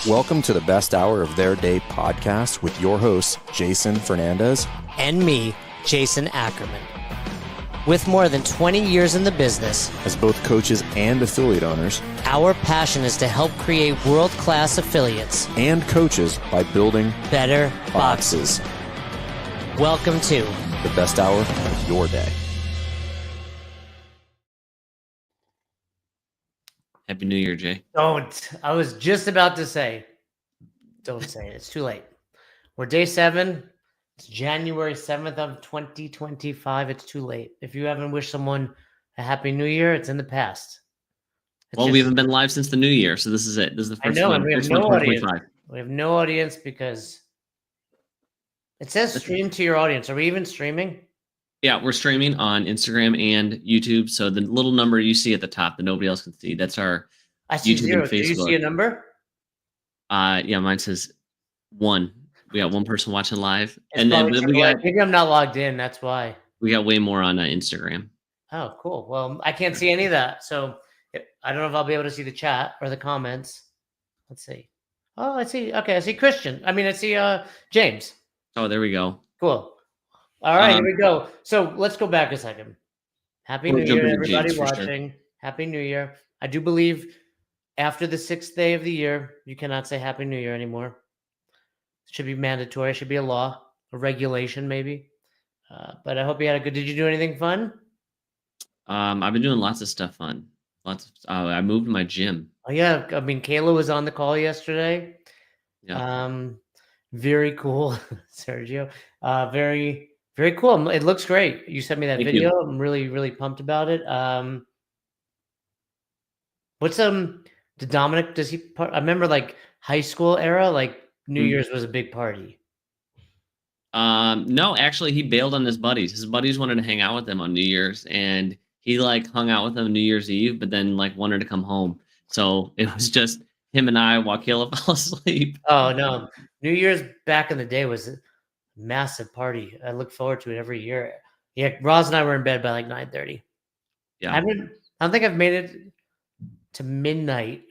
Welcome to the best hour of their day podcast with your hosts, Jason Fernandez and me, Jason Ackerman. With more than 20 years in the business, as both coaches and affiliate owners, our passion is to help create world-class affiliates and coaches by building better boxes. Welcome to the best hour of your day. Happy New Year, Jay. Don't. I was just about to say, don't say it. It's too late. We're day 7. It's January 7th of 2025. It's too late. If you haven't wished someone a Happy New Year, it's in the past. We haven't been live since the New Year, so this is it. This is the first one. We have no audience. We have no audience because it says stream to your audience. Are we even streaming? Yeah, we're streaming on Instagram and YouTube. So the little number you see at the top that nobody else can see, that's our I see YouTube 0. and Facebook. Do you see a number? Yeah, mine says 1. We got one person watching live, and then maybe I'm not logged in. That's why we got way more on Instagram. Oh, cool. Well, I can't see any of that, so I don't know if I'll be able to see the chat or the comments. Let's see. Oh, I see. Okay, I see Christian. I see James. Oh, there we go. Cool. All right, here we go. So let's go back a second. Happy New Year, everybody watching. Sure. Happy New Year. I do believe after the 6th day of the year, you cannot say Happy New Year anymore. It should be mandatory. It should be a law, a regulation maybe. But I hope you had a good. Did you do anything fun? I've been doing lots of stuff fun. I moved my gym. Oh yeah, Kayla was on the call yesterday. Yeah. Very cool, Sergio. Very, very cool. It looks great. You sent me that video. I'm really, really pumped about it. What's did Dominic? Does he? I remember like high school era, like New Year's was a big party. No, actually, he bailed on his buddies. His buddies wanted to hang out with him on New Year's, and he hung out with them New Year's Eve, but then wanted to come home. So it was just him and I while Kayla fell asleep. Oh no, New Year's back in the day was a massive party. I look forward to it every year. Yeah, Roz and I were in bed by like 9:30. Yeah, I don't think I've made it to midnight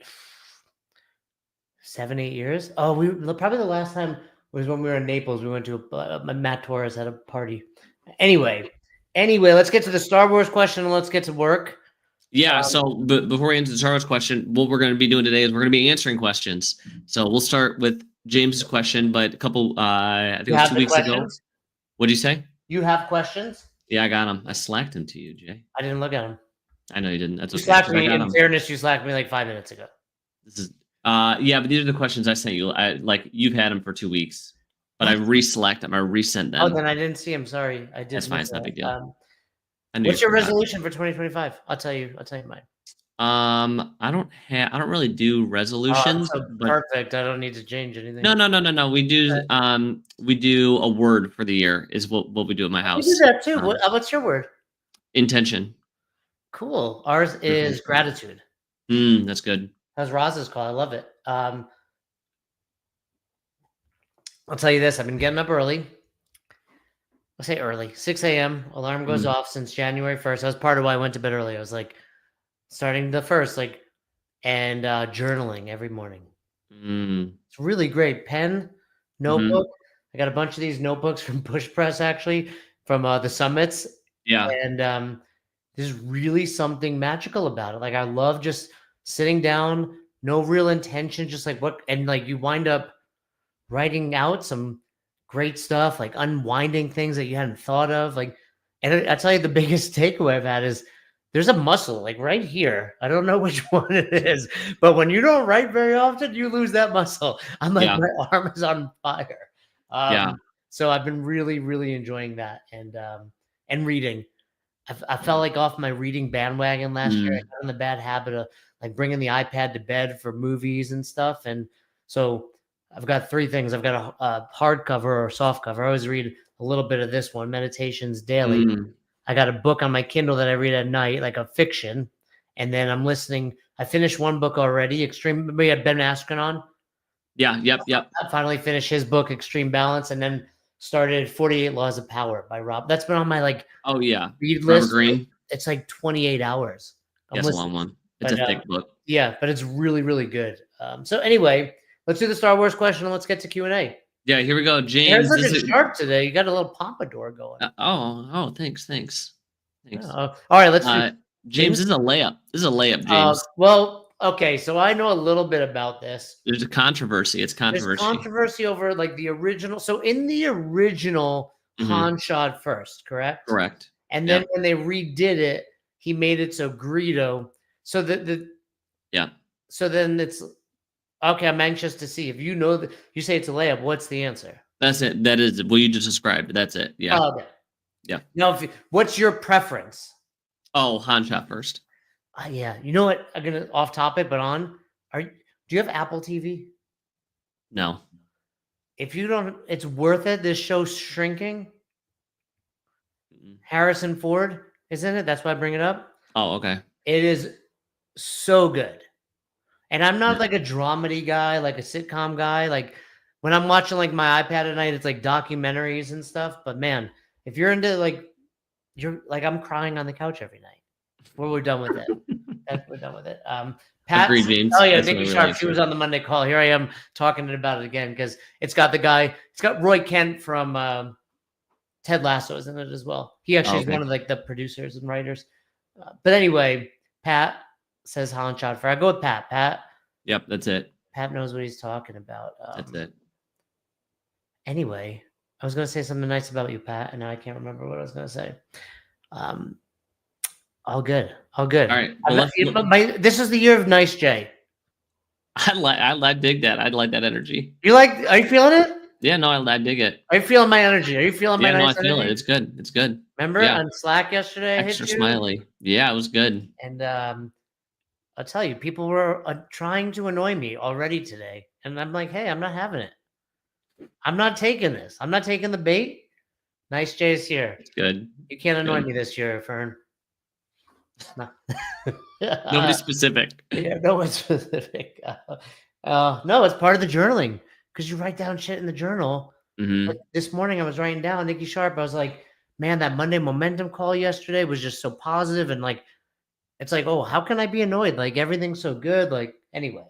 7-8 years. Oh, probably the last time was when we were in Naples. We went to Matt Torres had a party. Anyway, let's get to the Star Wars question and let's get to work. Yeah. So before we answer the Star Wars question, what we're going to be doing today is we're going to be answering questions. So we'll start with James's question, but a couple, I think it was 2 weeks ago. What did you say? You have questions? Yeah, I got them. I slacked them to you, Jay. I didn't look at them. I know you didn't. That's okay. Slacked me. In fairness, you slacked me like 5 minutes ago. This is yeah, but these are the questions I sent you. You've had them for 2 weeks, but I reselect them. I resent them. Oh, then I didn't see them. Sorry, I did. That's fine. It's not a big deal. What's your resolution for 2025? I'll tell you mine. I don't really do resolutions. Perfect. I don't need to change anything. No. We do a word for the year is what we do at my house. We do that too. What's your word? Intention. Cool. Ours is gratitude. That's good. That's Roz's call. I love it. I'll tell you this. I've been getting up early. I'll say early, 6 a.m. Alarm goes off since January 1st. That was part of why I went to bed early. I was starting the 1st, and journaling every morning. It's really great. Pen, notebook. I got a bunch of these notebooks from Push Press, actually, from the summits. Yeah. And there's really something magical about it. I love just sitting down, no real intention, just you wind up writing out some great stuff, unwinding things that you hadn't thought of. And I tell you, the biggest takeaway I've had is there's a muscle right here. I don't know which one it is, but when you don't write very often, you lose that muscle. I'm my arm is on fire. So I've been really, really enjoying that and reading. I felt off my reading bandwagon last year. I got in the bad habit of bringing the iPad to bed for movies and stuff. And so I've got 3 things. I've got a hardcover or soft cover. I always read a little bit of this one, Meditations Daily. I got a book on my Kindle that I read at night, like a fiction. And then I'm listening. I finished one book already, Extreme. We had Ben Askren on. Yeah, yep. I finally finished his book, Extreme Balance, and then started 48 Laws of Power by Rob. That's been on my read list. Green. It's 28 hours. That's a long one. It's a thick book. Yeah, but it's really, really good. So anyway, Let's do the Star Wars question and let's get to Q&A. Yeah, here we go. Your hair's James. looking sharp today. You got a little pompadour going. Thanks. All right, let's do James, this is a layup. James. Well, okay, so I know a little bit about this. There's a controversy. It's controversy. There's controversy over like the original. So in the original, Han shot first, correct? Correct. And then when they redid it, he made it so Greedo. So So then it's okay. I'm anxious to see if you know that you say it's a layup. What's the answer? That's it. That is what you just described. That's it. Yeah. Okay. Yeah. Now, what's your preference? Oh, Han shot first. Yeah. You know what? I'm gonna off topic, but do you have Apple TV? No. If you don't, it's worth it. This show's shrinking. Harrison Ford is in it. That's why I bring it up. Oh, okay. It is so good. And I'm not like a dramedy guy, like a sitcom guy. Like when I'm watching like my iPad at night, it's like documentaries and stuff. But man, if you're into you're like, I'm crying on the couch every night. We're done with it. We're done with it. Pat, agreed, James. oh yeah, That's Nikki Sharp. She was on the Monday call. Here I am talking about it again because it's got Roy Kent from Ted Lasso is in it as well. He actually is one of like the producers and writers. But anyway, Pat says Han shot first. I go with Pat. Pat. Yep, that's it. Pat knows what he's talking about. That's it. Anyway, I was going to say something nice about you, Pat, and now I can't remember what I was going to say. All good. All right. Well, this is the year of Nice Jay. I dig that. I like that energy. Are you feeling it? Yeah, no, I dig it. Are you feeling my energy? Are you feeling my nice I feel energy? it. It's good. Remember on Slack yesterday? Extra smiley. Yeah, it was good. And I'll tell you, people were trying to annoy me already today. And I'm like, hey, I'm not having it. I'm not taking this. I'm not taking the bait. Nice Jay's here. It's good. You can't annoy me this year, Fern. No. Nobody specific. Yeah, no one's specific. No, it's part of the journaling because you write down shit in the journal. Like this morning I was writing down Nikki Sharp. I was like, man, that Monday momentum call yesterday was just so positive and like, it's like, oh, how can I be annoyed? Like everything's so good. Like anyway.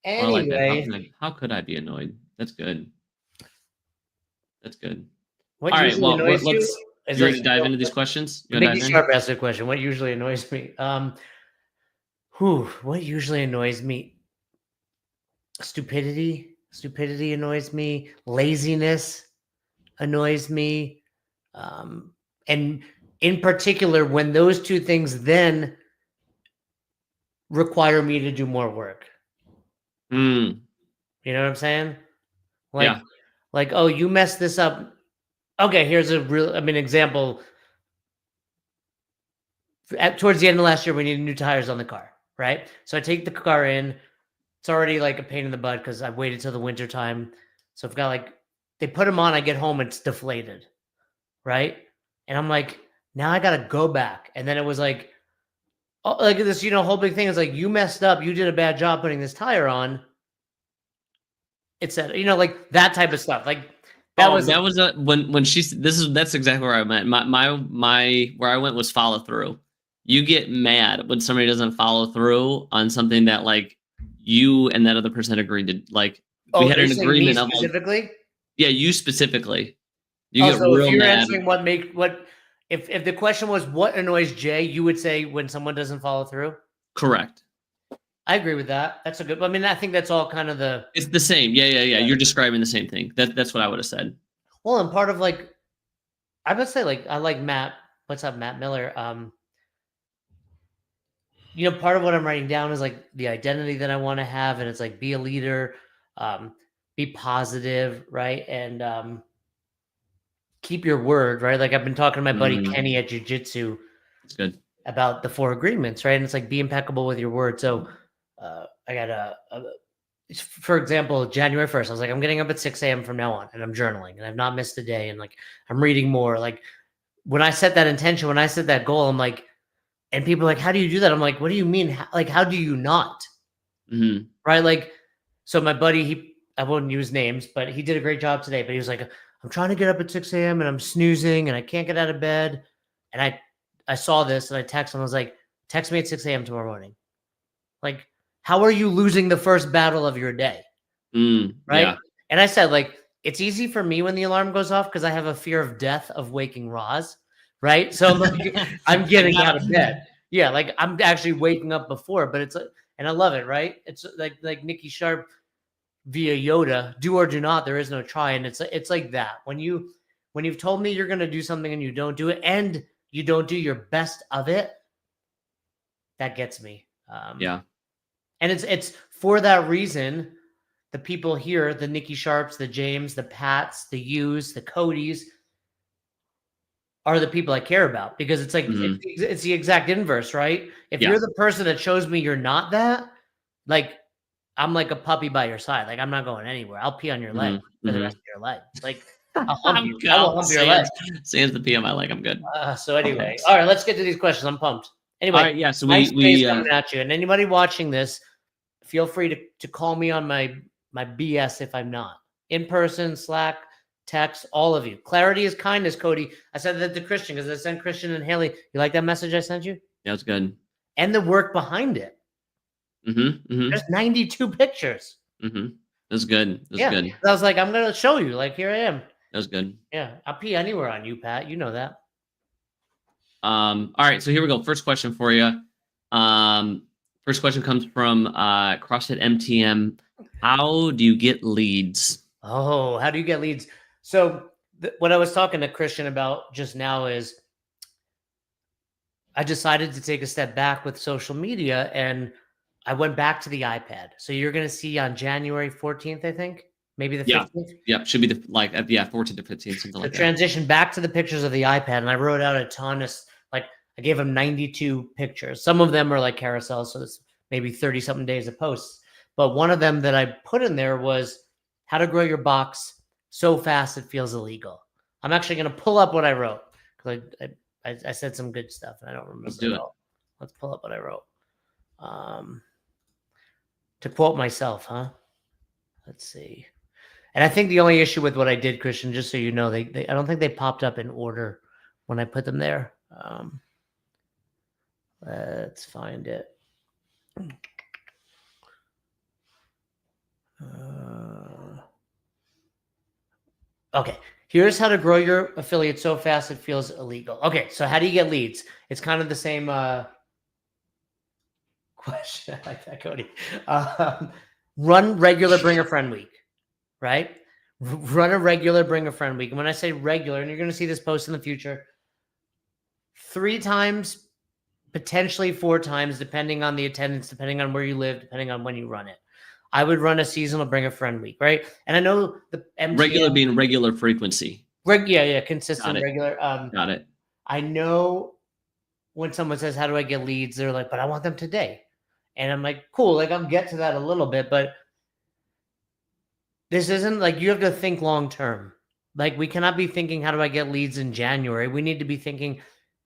Like that. How could I be annoyed? That's good. What All right. Well, let's. You ready to dive into these questions? Nikki Sharp asked a question. What usually annoys me? What usually annoys me? Stupidity. Stupidity annoys me. Laziness annoys me. And in particular, when those two things then require me to do more work. You know what I'm saying? Like, oh, you messed this up. Okay, here's a example. Towards the end of last year, we needed new tires on the car, right? So I take the car in. It's already like a pain in the butt because I waited till the winter time. So I've got they put them on. I get home, it's deflated, right? And I'm like, now I got to go back. And then it was like, oh, like this, whole big thing is like, you messed up. You did a bad job putting this tire on. It said, like that type of stuff. Like, that's exactly where I went. My where I went was follow through. You get mad when somebody doesn't follow through on something that like you and that other person agreed to. Like we had an agreement of specifically. You specifically. You get so real if you're mad. Answering if the question was what annoys Jay, you would say when someone doesn't follow through. Correct. I agree with that. That's a good. I mean, I think that's all kind of It's the same. Yeah. You're describing the same thing. That's what I would have said. Well, and part of I would say I like Matt. What's up, Matt Miller? Part of what I'm writing down is like the identity that I want to have, and it's like be a leader, be positive, right, and keep your word, right. Like I've been talking to my buddy Kenny at Jiu-Jitsu. That's good. About the 4 agreements, right? And it's like be impeccable with your word. So I got for example, January 1st, I was like, I'm getting up at 6 a.m. from now on and I'm journaling and I've not missed a day. And like, I'm reading more. Like when I set that intention, when I set that goal, I'm like, and people are like, how do you do that? I'm like, what do you mean? How do you not? Right. Like, so my buddy, I won't use names, but he did a great job today, but he was like, I'm trying to get up at 6 a.m. and I'm snoozing and I can't get out of bed. And I saw this and I texted him. I was like, text me at 6 a.m. tomorrow morning. Like, how are you losing the first battle of your day? right? Yeah. And I said, like, it's easy for me when the alarm goes off because I have a fear of death of waking Roz, right? So like, I'm getting out of bed. Yeah, like I'm actually waking up before, but it's and I love it, right? It's like Nikki Sharp via Yoda, do or do not, there is no try. And it's like that. When you've told me you're gonna do something and you don't do it, and you don't do your best of it, that gets me. Yeah. And it's for that reason the people here, the Nikki Sharps, the James, the Pats, the Hughes, the Codys, are the people I care about, because it's like it's the exact inverse, right? If you're the person that shows me you're not that, like I'm like a puppy by your side. Like I'm not going anywhere. I'll pee on your leg for the rest of your life. Like I'll hump you. I will hump your leg. Sans the PM, I like. I'm good. So anyway, all right, let's get to these questions. I'm pumped. Anyway, all right, yeah. So nice we coming at you, and anybody watching this, feel free to call me on my BS if I'm not in person, Slack, text, all of you. Clarity is kindness, Cody. I said that to Christian because I sent Christian and Haley. You like that message I sent you? Yeah, it's good. And the work behind it. There's 92 pictures. That's good. That's good. I was like, I'm gonna show you. Like, here I am. That's good. Yeah, I'll pee anywhere on you, Pat. You know that. All right, so here we go. First question for you. First question comes from CrossFit MTM. How do you get leads? Oh, how do you get leads? So what I was talking to Christian about just now is I decided to take a step back with social media, and I went back to the iPad. So you're going to see on January 14th, I think, maybe the 15th. Yeah, should be the 14th to 15th, something like that. Transition back to the pictures of the iPad, and I wrote out a ton of, like, I gave them 92 pictures. Some of them are like carousels, so it's maybe 30 something days of posts. But one of them that I put in there was how to grow your box so fast it feels illegal. I'm actually going to pull up what I wrote, because I said some good stuff and I don't remember. Let's do it. Let's pull up what I wrote. To quote myself, huh? Let's see. And I think the only issue with what I did, Christian, just so you know, I don't think they popped up in order when I put them there. Let's find it. Okay, here's how to grow your affiliate so fast it feels illegal. Okay, so how do you get leads? It's kind of the same question. I like that, Cody. Run regular Bring a Friend week, right? Run a regular Bring a Friend week. And when I say regular, and you're going to see this post in the future, 3 times, potentially 4 times, depending on the attendance, depending on where you live, depending on when you run it. I would run a seasonal Bring a Friend week, right? And I know the MTM, regular being regular frequency. Consistent, regular. Got it. I know when someone says, how do I get leads? They're like, but I want them today. And I'm like, cool, like I'll get to that a little bit, but this isn't like, you have to think long-term. Like we cannot be thinking, how do I get leads in January? We need to be thinking,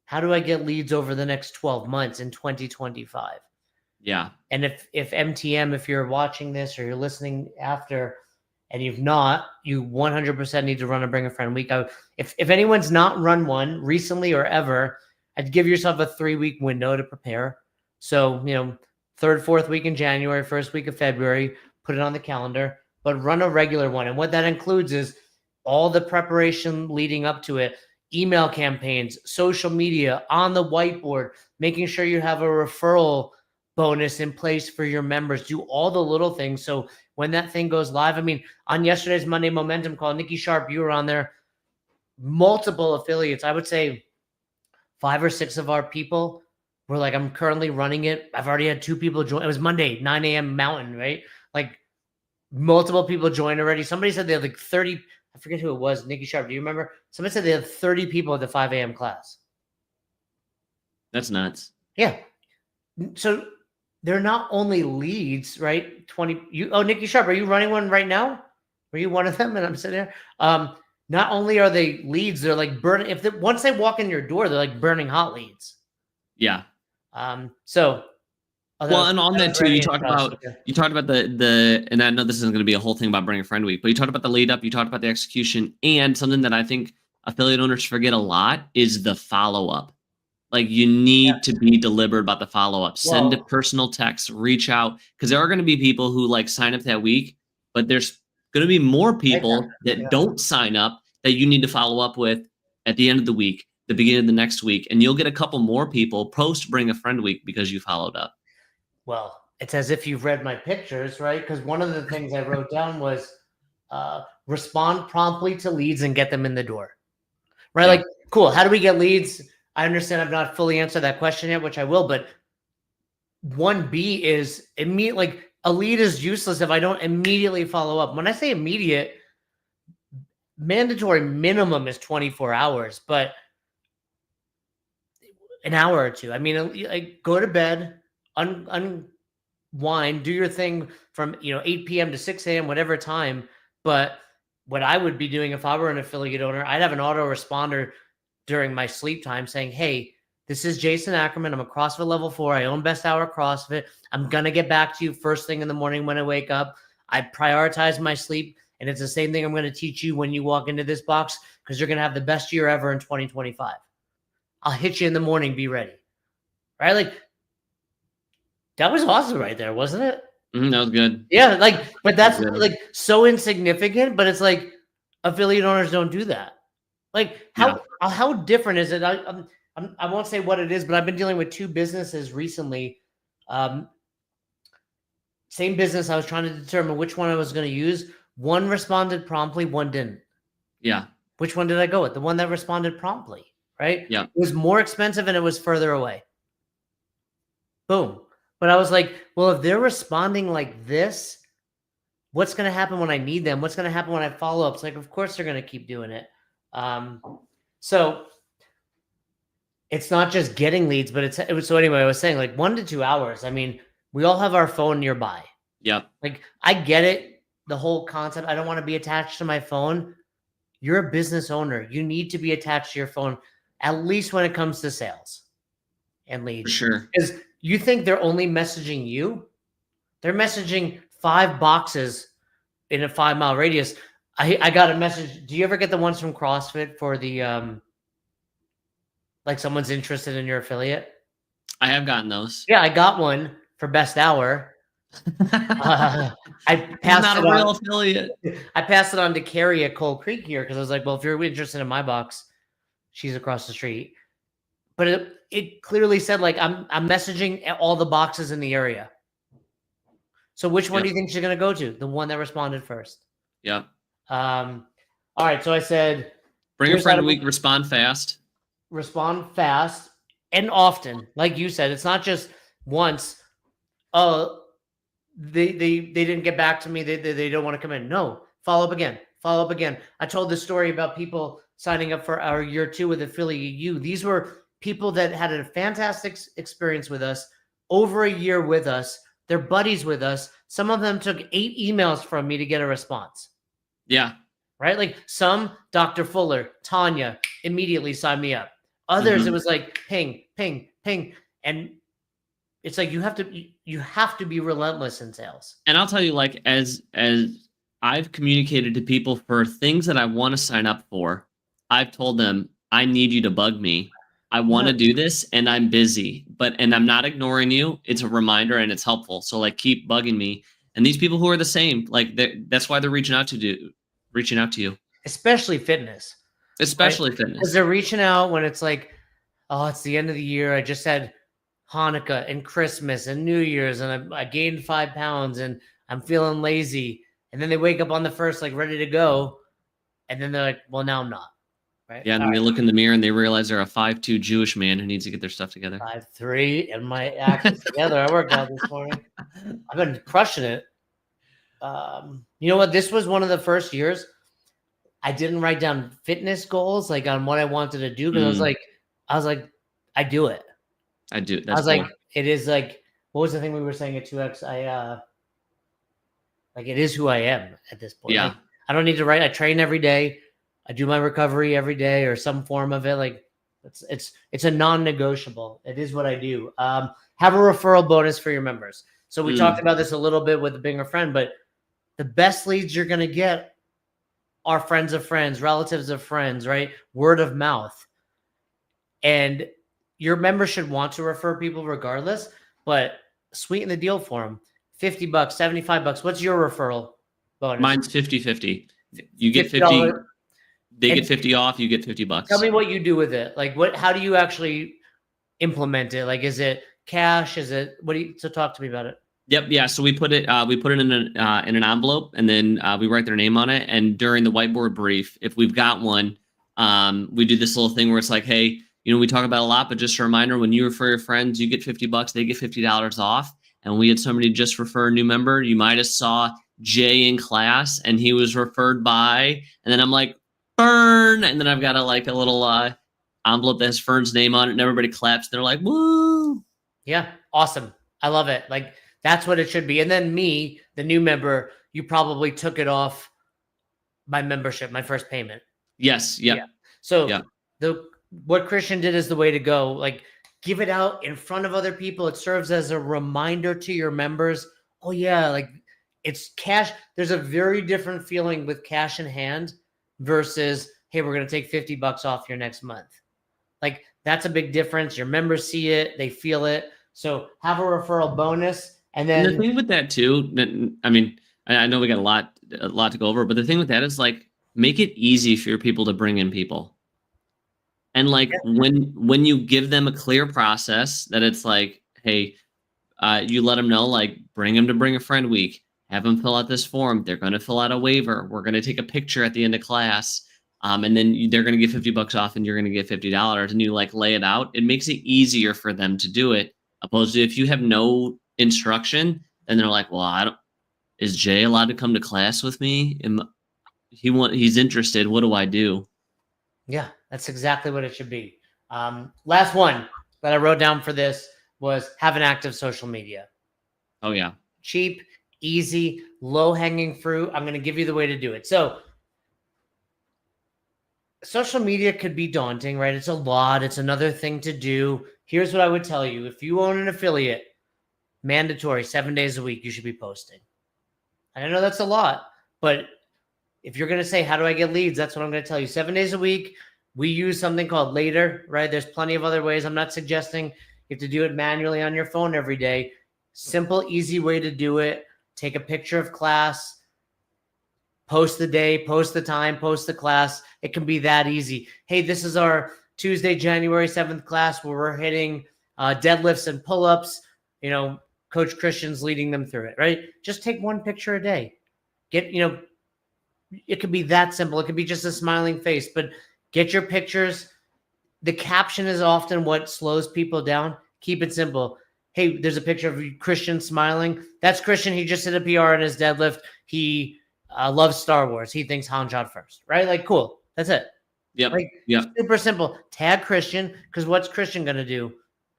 how do I get leads over the next 12 months in 2025? Yeah. And if MTM, if you're watching this or you're listening after and you've not, you 100% need to run a Bring a Friend week. If anyone's not run one recently or ever, I'd give yourself a 3-week window to prepare. So, 3rd, 4th week in January, 1st week of February, put it on the calendar, but run a regular one. And what that includes is all the preparation leading up to it, email campaigns, social media, on the whiteboard, making sure you have a referral bonus in place for your members. Do all the little things. So when that thing goes live, I mean, on yesterday's Monday Momentum call, Nikki Sharp, you were on there, multiple affiliates. I would say 5 or 6 of our people were like, I'm currently running it. I've already had 2 people join. It was Monday, 9 a.m. Mountain, right? Like multiple people joined already. Somebody said they had like 30, I forget who it was, Nikki Sharp. Do you remember? Somebody said they had 30 people at the 5 a.m. class. That's nuts. Yeah. So they're not only leads, right? Nikki Sharp, are you running one right now? Are you one of them? And I'm sitting there. Not only are they leads, they're like burning. Once they walk in your door, they're like burning hot leads. Yeah. So. Well, and on that too, you talked about the, and I know this isn't going to be a whole thing about Bring a Friend week, but you talked about the lead up, you talked about the execution, and something that I think affiliate owners forget a lot is the follow up. Like you need to be deliberate about the follow up. Send a personal text, reach out, because there are going to be people who like sign up that week but there's going to be more people Yeah. that don't sign up that you need to follow up with at the end of the week, the beginning of the next week, and you'll get a couple more people post Bring a Friend Week because you followed up. Well, it's as if you've read my pictures, right? Because one of the things I wrote down was respond promptly to leads and get them in the door, right? Yeah. Like, cool. How do we get leads? I understand I've not fully answered that question yet, which I will, but 1B is immediate. Like, a lead is useless if I don't immediately follow up. When I say immediate, mandatory minimum is 24 hours, but an hour or two. I mean, like, go to bed, unwind, do your thing from 8 p.m. to 6 a.m., whatever time. But what I would be doing if I were an affiliate owner, I'd have an autoresponder during my sleep time saying, hey, this is Jason Ackerman. I'm a CrossFit level 4. I own Best Hour CrossFit. I'm going to get back to you first thing in the morning when I wake up. I prioritize my sleep. And it's the same thing I'm going to teach you when you walk into this box, because you're going to have the best year ever in 2025. I'll hit you in the morning. Be ready. Right? Like, that was awesome right there, wasn't it? That was good. Yeah. Like, but that's like so insignificant, but it's like affiliate owners don't do that. Like, how different is it? I won't say what it is, but I've been dealing with 2 businesses recently. Same business. I was trying to determine which one I was going to use. One responded promptly, one didn't. Yeah. Which one did I go with? The one that responded promptly, right? Yeah. It was more expensive and it was further away. Boom. But I was like, well, if they're responding like this, what's going to happen when I need them? What's going to happen when I follow up? It's like, of course they're going to keep doing it. So it's not just getting leads, but so anyway, I was saying like 1 to 2 hours. I mean, we all have our phone nearby. Yep. Like, I get it. The whole concept. I don't want to be attached to my phone. You're a business owner. You need to be attached to your phone, at least when it comes to sales and leads. For sure. Because you think they're only messaging you. They're messaging 5 boxes in a 5-mile radius. I got a message. Do you ever get the ones from CrossFit for the like someone's interested in your affiliate? I have gotten those. Yeah, I got one for Best Hour. I passed not it a real on. affiliate. I passed it on to Carrie at Cold Creek here because I was like, well, if you're interested in my box, she's across the street. But it clearly said like I'm messaging all the boxes in the area. So which one do you think she's gonna go to? The one that responded first. Yeah. All right. So I said, Bring a Friend Week. Respond fast. Respond fast and often. Like you said, it's not just once. Oh, they didn't get back to me. They don't want to come in. No, follow up again. Follow up again. I told this story about people signing up for our year 2 with Affiliate U. These were people that had a fantastic experience with us, over a year with us. They're buddies with us. Some of them took 8 emails from me to get a response. Yeah. Right? Like some, Dr. Fuller, Tanya, immediately signed me up. Others, it was like ping, ping, ping. And it's like you have to be relentless in sales. And I'll tell you, like, as I've communicated to people for things that I want to sign up for, I've told them, I need you to bug me. I want to do this and I'm busy, and I'm not ignoring you. It's a reminder and it's helpful. So like, keep bugging me. And these people who are the same, like that's why they're reaching out to you. Especially fitness. Especially right? fitness. Because they're reaching out when it's like, oh, it's the end of the year. I just had Hanukkah and Christmas and New Year's and I gained 5 pounds and I'm feeling lazy. And then they wake up on the 1st, like ready to go. And then they're like, well, now I'm not. Right? Yeah. And then they look in the mirror and they realize they're a 5'2" Jewish man who needs to get their stuff together. 5'3" and my actions together. I worked out this morning. I've been crushing it. You know what? This was one of the first years I didn't write down fitness goals, like on what I wanted to do. Because I was like, I do it. I do. I was like, it is like, what was the thing we were saying at 2X? Like, it is who I am at this point. Yeah. Like, I don't need to write. I train every day. I do my recovery every day or some form of it. Like it's a non-negotiable. It is what I do. Have a referral bonus for your members. So we talked about this a little bit with Being a Friend, but the best leads you're going to get are friends of friends, relatives of friends, right? Word of mouth. And your members should want to refer people regardless, but sweeten the deal for them. $50, $75. What's your referral bonus? Mine's 50-50. You get 50, $50. they And get 50 off, you get $50. tell me what you do with it. Like how do you actually implement it? Like, is it cash? Is it, so talk to me about it. Yep. Yeah. So we put it in an envelope, and then we write their name on it. And during the whiteboard brief, if we've got one, we do this little thing where it's like, hey, we talk about a lot, but just a reminder, when you refer your friends, you get $50, they get $50 off. And we had somebody just refer a new member. You might have saw Jay in class, and he was referred by, and then I'm like, Fern, and then I've got a little envelope that has Fern's name on it, and everybody claps. They're like, woo. Yeah. Awesome. I love it. Like, that's what it should be. And then me, the new member, you probably took it off my membership, my first payment. Yes. Yep. Yeah. So what Christian did is the way to go. Like, give it out in front of other people. It serves as a reminder to your members. Oh yeah, like it's cash. There's a very different feeling with cash in hand versus, hey, we're going to take $50 off your next month. Like, that's a big difference. Your members see it, they feel it. So have a referral bonus. And then the thing with that too, I mean, I know we got a lot to go over, but the thing with that is, like, make it easy for your people to bring in people. And like when you give them a clear process that it's like, hey, you let them know, like, bring them to Bring a Friend Week, have them fill out this form. They're going to fill out a waiver. We're going to take a picture at the end of class. And then they're going to get $50 off, and you're going to get $50, and you like lay it out. It makes it easier for them to do it, opposed to if you have no instruction, and they're like, well, is Jay allowed to come to class with me? He's interested. What do I do? Yeah, that's exactly what it should be. Last one that I wrote down for this was have an active social media. Oh yeah. Cheap, easy, low hanging fruit. I'm going to give you the way to do it. So social media could be daunting, right? It's a lot. It's another thing to do. Here's what I would tell you. If you own an affiliate, mandatory 7 days a week, you should be posting. I know that's a lot, but if you're going to say, how do I get leads? That's what I'm going to tell you. 7 days a week, we use something called Later, right? There's plenty of other ways. I'm not suggesting you have to do it manually on your phone every day. Simple, easy way to do it. Take a picture of class, post the day, post the time, post the class. It can be that easy. Hey, this is our Tuesday, January 7th class where we're hitting deadlifts and pull-ups. Coach Christian's leading them through it, right? Just take one picture a day. It could be that simple. It could be just a smiling face, but get your pictures. The caption is often what slows people down. Keep it simple. Hey, there's a picture of Christian smiling. That's Christian. He just hit a PR in his deadlift. He loves Star Wars. He thinks Han shot first, right? Like, cool. That's it. Yep. Super simple. Tag Christian, because what's Christian going to do?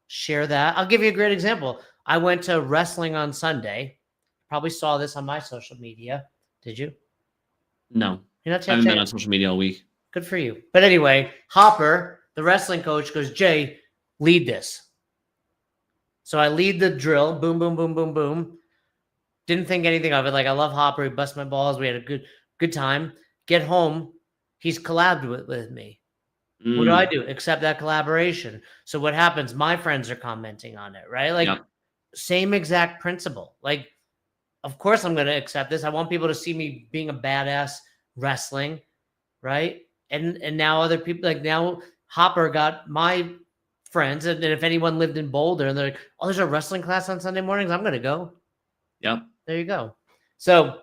Share that. I'll give you a great example. I went to wrestling on Sunday. Probably saw this on my social media. Did you? No. You're not I haven't been on social media all week. Good for you. But anyway, Hopper, the wrestling coach, goes, Jay, lead this. So I lead the drill. Boom, boom, boom, boom, boom. Didn't think anything of it. Like, I love Hopper. He bust my balls. We had a good time. Get home. He's collabed with me. What do I do? Accept that collaboration. So what happens? My friends are commenting on it, right? Like, same exact principle. Like, of course I'm going to accept this. I want people to see me being a badass wrestling, right? And now other people, like, now Hopper got my friends, and if anyone lived in Boulder and they're like, oh, there's a wrestling class on Sunday mornings, I'm going to go. Yep. There you go. So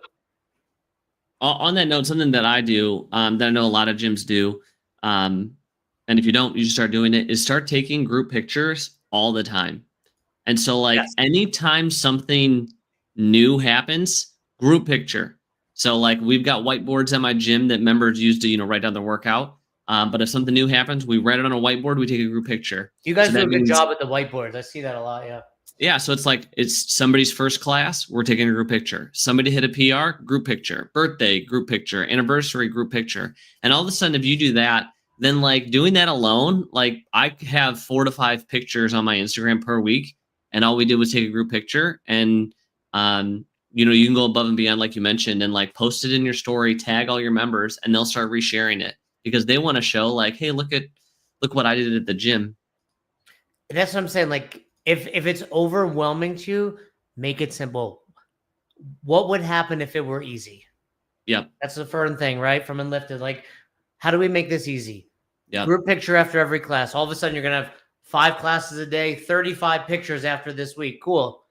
on that note, something that I do, that I know a lot of gyms do, and if you don't, you should start doing it, is start taking group pictures all the time. And so, like, anytime something new happens, group picture. So, like, we've got whiteboards at my gym that members use to, write down their workout. But if something new happens, we write it on a whiteboard, we take a group picture. You guys do a good job at the whiteboards. I see that a lot, yeah. Yeah, so it's like, it's somebody's first class, we're taking a group picture. Somebody hit a PR, group picture. Birthday, group picture. Anniversary, group picture. And all of a sudden, if you do that, then, like, doing that alone, like, I have 4 to 5 pictures on my Instagram per week, and all we did was take a group picture, and you can go above and beyond, like you mentioned, and, like, post it in your story, tag all your members, and they'll start resharing it because they want to show, like, hey, look what I did at the gym. That's what I'm saying. Like, if it's overwhelming to you, make it simple. What would happen if it were easy? Yep. That's the Fern thing, right? From Enlifted. Like, how do we make this easy? Yep. Group picture after every class. All of a sudden, you're going to have 5 classes a day, 35 pictures after this week. Cool.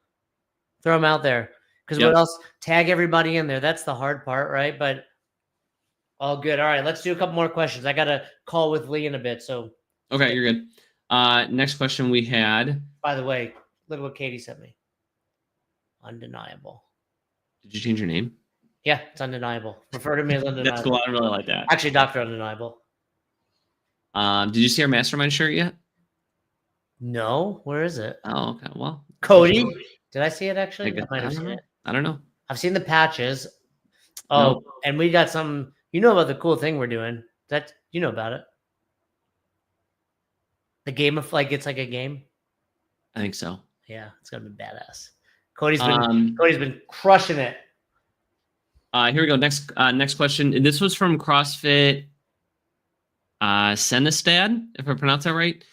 Throw them out there. Because what else? Tag everybody in there. That's the hard part, right? But all good. All right, let's do a couple more questions. I got a call with Lee in a bit. So okay, you're good. Next question we had. By the way, look what Katie sent me. Undeniable. Did you change your name? Yeah, it's undeniable. Refer to me as undeniable. That's cool. I really like that. Actually, Dr. Undeniable. Did you see our mastermind shirt yet? No, where is it? Oh, okay. Well, Cody, did I see it actually? I might have seen it. I don't know. I've seen the patches. Oh, no. And we got some. You know about the cool thing we're doing? That you know about it? The game of it's like a game. I think so. Yeah, it's gonna be badass. Cody's been crushing it. Here we go. Next question. This was from CrossFit Senestad, if I pronounce that right.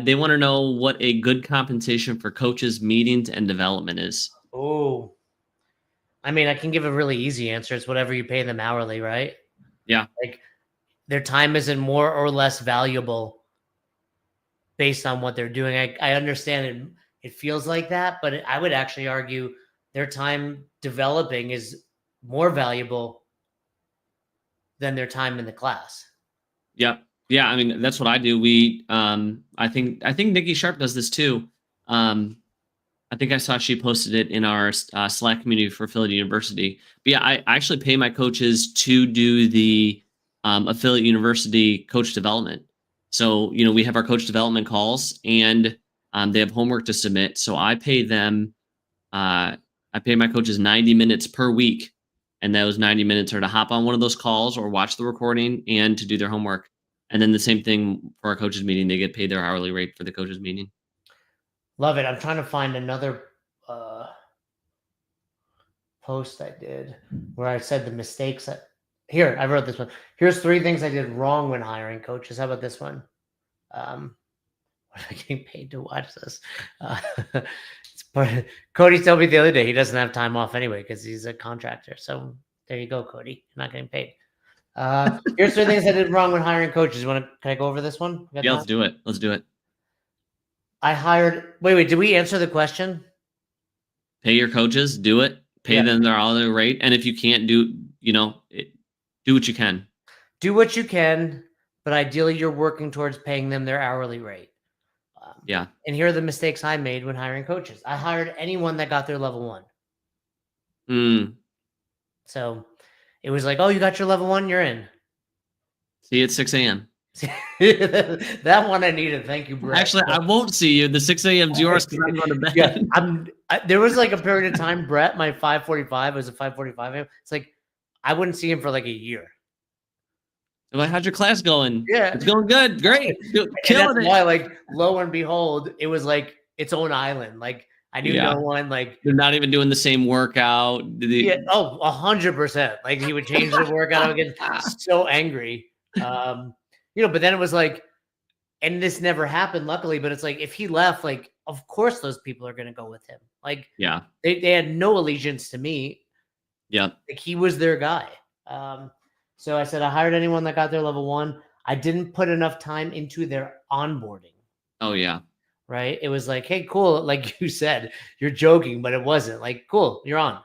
They want to know what a good compensation for coaches, meetings, and development is. Oh, I mean, I can give a really easy answer. It's whatever you pay them hourly, right? Yeah. Like their time isn't more or less valuable based on what they're doing. I understand it feels like that, but I would actually argue their time developing is more valuable than their time in the class. Yeah. Yeah. I mean, that's what I do. I think Nikki Sharp does this too. I think I saw she posted it in our Slack community for Affiliate University. But yeah, I actually pay my coaches to do the Affiliate University coach development. So, we have our coach development calls and they have homework to submit. So I pay them, I pay my coaches 90 minutes per week. And those 90 minutes are to hop on one of those calls or watch the recording and to do their homework. And then the same thing for our coaches meeting. They get paid their hourly rate for the coaches meeting. Love it. I'm trying to find another post I did where I said the mistakes. Here, I wrote this one. Here's 3 things I did wrong when hiring coaches. How about this one? What am I getting paid to watch this? Cody told me the other day he doesn't have time off anyway because he's a contractor. So there you go, Cody. You're not getting paid. Here's 3 things I did wrong when hiring coaches. Can I go over this one? Yeah, let's do it. I hired. Wait. Did we answer the question? Pay your coaches. Do it. Pay them their hourly rate. And if you can't do what you can. Do what you can, but ideally you're working towards paying them their hourly rate. Yeah. And here are the mistakes I made when hiring coaches. I hired anyone that got their level 1. So it was like, oh, you got your level 1, you're in. See you at 6 a.m. That one I needed. Thank you, Brett. Actually, I won't see you. The 6 a.m. is yours because I'm going to bed. Yeah, there was like a period of time, Brett, my 5:45 was a 5:45. It's like I wouldn't see him for like a year. I'm like, how'd your class going? Yeah. It's going good. Great. Killing it. Why, like, lo and behold, it was like its own island. Like I knew no one. Like they're not even doing the same workout. Yeah. Oh, 100%. Like he would change the workout. I would get so angry. But then it was like, and this never happened, luckily, but it's like, if he left, like, of course those people are going to go with him. Like, yeah, they had no allegiance to me. Yeah. Like he was their guy. So I said, I hired anyone that got their level 1. I didn't put enough time into their onboarding. Oh yeah. Right. It was like, hey, cool. Like you said, you're joking, but it wasn't like, cool, you're on.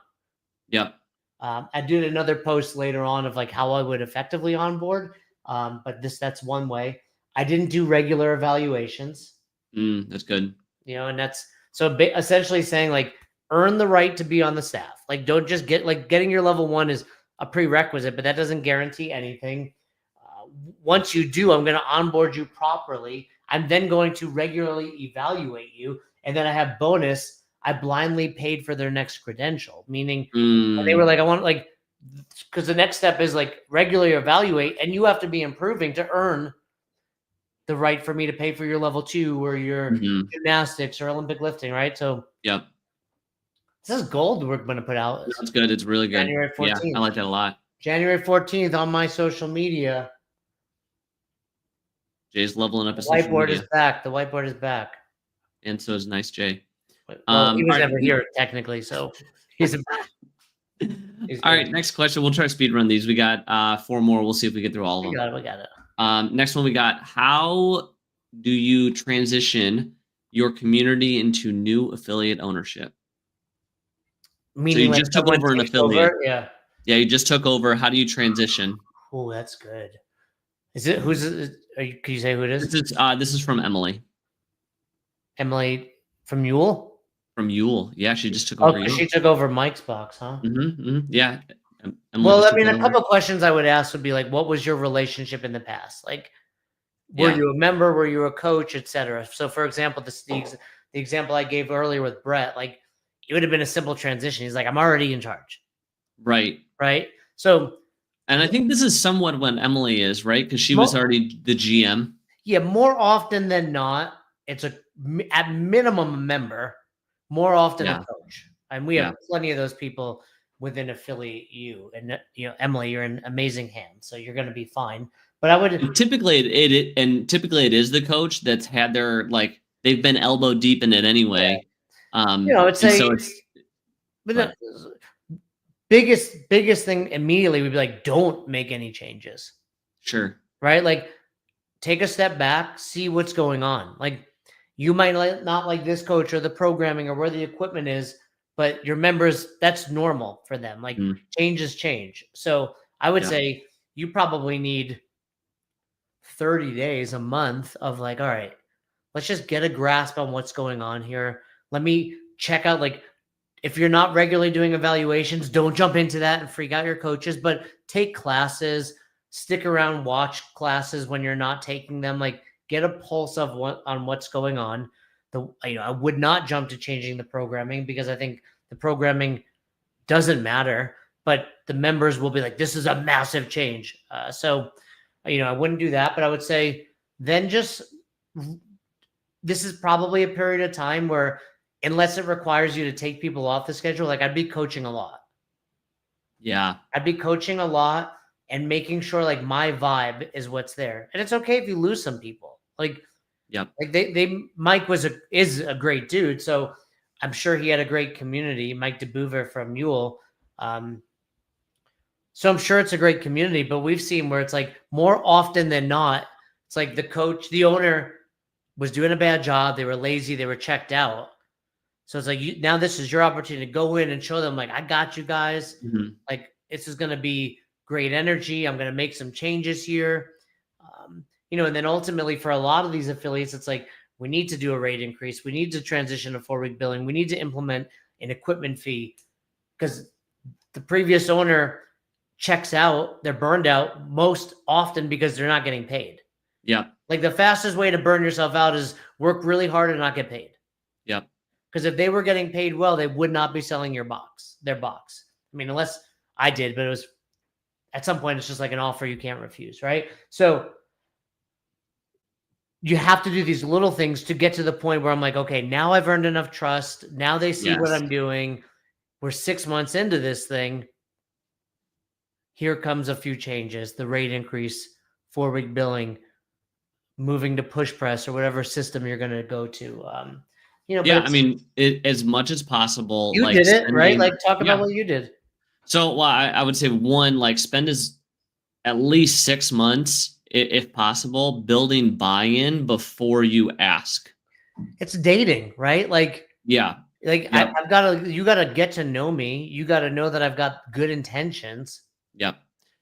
Yep. I did another post later on of like how I would effectively onboard. But that's one way. I didn't do regular evaluations. That's good. And that's so essentially saying like earn the right to be on the staff. Like don't just getting your level 1 is a prerequisite, but that doesn't guarantee anything. Once you do, I'm going to onboard you properly. I'm then going to regularly evaluate you. And then I have bonus. I blindly paid for their next credential, meaning they were like, I want like, because the next step is like regularly evaluate, and you have to be improving to earn the right for me to pay for your level 2 or your gymnastics or Olympic lifting, right? So yep. This is gold we're going to put out. That's good. It's really good. January 14th. Yeah, I like that a lot. January 14th on my social media. Jay's leveling up his social media. The whiteboard is back. The whiteboard is back. And so is Nice Jay. Well, he was never here technically, so he's a All right, next question. We'll try to speed run these. We got 4 more. We'll see if we get through all of them. We got it. Next one we got, how do you transition your community into new affiliate ownership? Meaning so you like just took someone over an takes affiliate. over? Yeah. Yeah, you just took over. How do you transition? Oh, that's good. Is it who's it? Can you say who it is? This is from Emily. Emily from Mule? From Yule. Yeah, she just took over Yule. She took over Mike's box, huh? Yeah. Well, I mean, a couple of questions I would ask would be like, what was your relationship in the past? Like, were you a member? Were you a coach, etc.? So, for example, the example I gave earlier with Brett, like, it would have been a simple transition. He's like, I'm already in charge. Right. So, and I think this is somewhat when Emily is, right? Because she was already the GM. Yeah, more often than not, it's at minimum a member, more often a coach. And we have plenty of those people within Affiliate U. And, Emily, you're in amazing hands, so you're going to be fine. But I would typically it is the coach that's had their, like, they've been elbow deep in it anyway. I would say, the biggest thing immediately would be like, don't make any changes. Sure. Right? Like, take a step back, see what's going on. Like, you might not like this coach or the programming or where the equipment is, but your members, that's normal for them. Like, change is change. So I would say you probably need 30 days, a month of like, all right, let's just get a grasp on what's going on here. Let me check out, like, if you're not regularly doing evaluations, don't jump into that and freak out your coaches, but take classes, stick around, watch classes when you're not taking them, like, get a pulse of what's going on. I would not jump to changing the programming because I think the programming doesn't matter, but the members will be like, this is a massive change. So I wouldn't do that, but I would say then this is probably a period of time where, unless it requires you to take people off the schedule, like, I'd be coaching a lot. Yeah. I'd be coaching a lot and making sure, like, my vibe is what's there. And it's okay if you lose some people. Like, Mike is a great dude. So I'm sure he had a great community, Mike DeBouver from Mule. So I'm sure it's a great community, but we've seen where it's like, more often than not, it's like the owner was doing a bad job. They were lazy. They were checked out. So it's like, now this is your opportunity to go in and show them, like, I got you guys. Like, this is going to be great energy. I'm going to make some changes here. And then ultimately for a lot of these affiliates, it's like, we need to do a rate increase. We need to transition to 4-week billing. We need to implement an equipment fee because the previous owner checks out. They're burned out most often because they're not getting paid. Yeah. Like, the fastest way to burn yourself out is work really hard and not get paid. Yeah. Because if they were getting paid well, they would not be selling their box. I mean, unless I did, but it was, at some point, it's just like an offer you can't refuse, right? So you have to do these little things to get to the point where I'm like, okay, now I've earned enough trust. Now they see what I'm doing. We're 6 months into this thing. Here comes a few changes, the rate increase, 4-week billing, moving to push press or whatever system you're going to go to. I mean, as much as possible. You did it, right? Like, talk about what you did. So, I would say, one, like, spend at least 6 months, if possible, building buy-in before you ask. It's dating, right? Like, you got to get to know me. You got to know that I've got good intentions. Yep.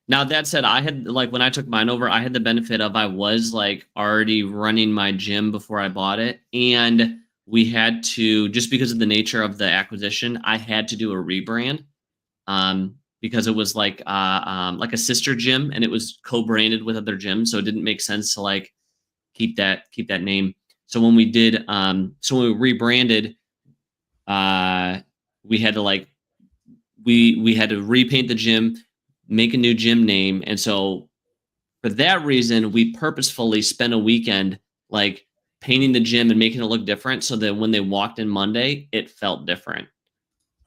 Now, that said, I had, like, when I took mine over, I had the benefit of, I was, like, already running my gym before I bought it. And we had to, just because of the nature of the acquisition, I had to do a rebrand. Because it was like a sister gym and it was co-branded with other gyms. So it didn't make sense to, like, keep that name. So when we did, when we rebranded, we had to, like, we had to repaint the gym, make a new gym name. And so for that reason, we purposefully spent a weekend, like, painting the gym and making it look different so that when they walked in Monday, it felt different.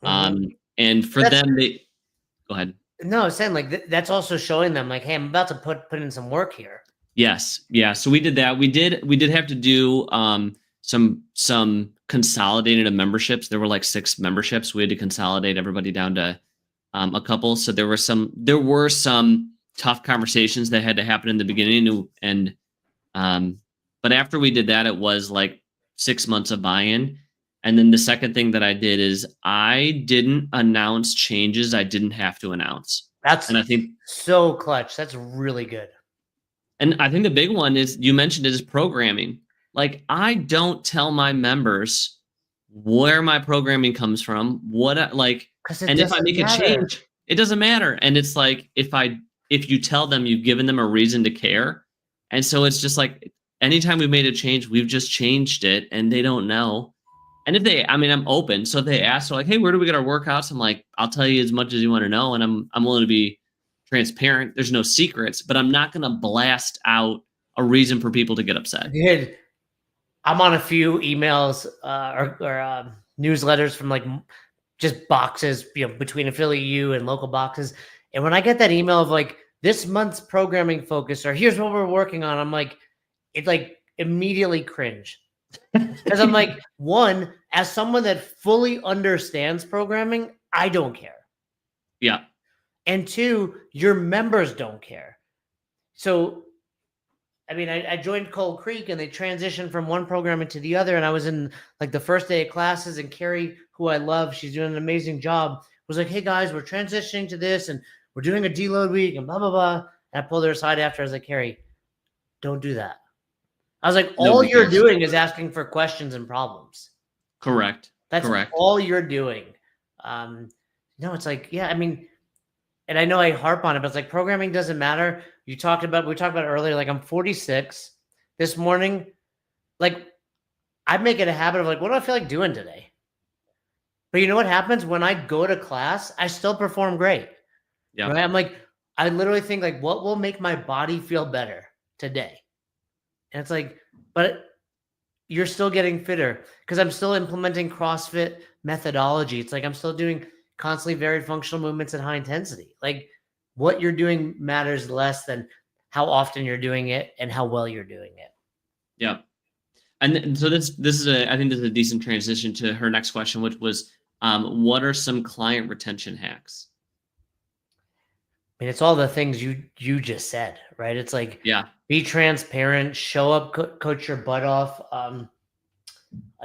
And for them, go ahead. No, I was saying, like, that's also showing them, like, hey, I'm about to put in some work here. Yes. Yeah. So we did that. We did have to do some consolidated memberships. There were like 6 memberships. We had to consolidate everybody down to a couple. So there were some tough conversations that had to happen in the beginning, and but after we did that, it was like 6 months of buy-in. And then the second thing that I did is I didn't announce changes I didn't have to announce. That's And I think so clutch. That's really good. And I think the big one is, you mentioned it, is programming. Like, I don't tell my members where my programming comes from, and if I make a change, it doesn't matter. And it's like, if you tell them, you've given them a reason to care. And so it's just like, anytime we made a change, we've just changed it, and they don't know. And I'm open. So if they ask, like, hey, where do we get our workouts? I'm like, I'll tell you as much as you want to know. And I'm willing to be transparent. There's no secrets, but I'm not going to blast out a reason for people to get upset. Dude, I'm on a few emails or newsletters from like just boxes, between Affiliate U and local boxes. And when I get that email of like, this month's programming focus, or here's what we're working on, I'm like, it's like immediately cringe. Because I'm like, one, as someone that fully understands programming, I don't care. Yeah. And two, your members don't care. So, I joined Cold Creek, and they transitioned from one program into the other. And I was in like the first day of classes, and Carrie, who I love, she's doing an amazing job, was like, hey guys, we're transitioning to this, and we're doing a deload week, and blah, blah, blah. And I pulled her aside after. I was like, Carrie, don't do that. I was like, all you're doing is asking for questions and problems. Correct. That's all you're doing. No, it's like, yeah, and I know I harp on it, but it's like, programming doesn't matter. We talked about it earlier. Like, I'm 46 this morning. Like, I make it a habit of like, what do I feel like doing today? But you know what happens when I go to class? I still perform great. Yeah. Right? I'm like, I literally think like, what will make my body feel better today? And it's like, but you're still getting fitter, because I'm still implementing CrossFit methodology. It's like, I'm still doing constantly varied functional movements at high intensity. Like, what you're doing matters less than how often you're doing it and how well you're doing it. Yeah. And so this is I think this is a decent transition to her next question, which was, what are some client retention hacks? It's all the things you just said, right? It's like, yeah, be transparent, show up, coach your butt off. I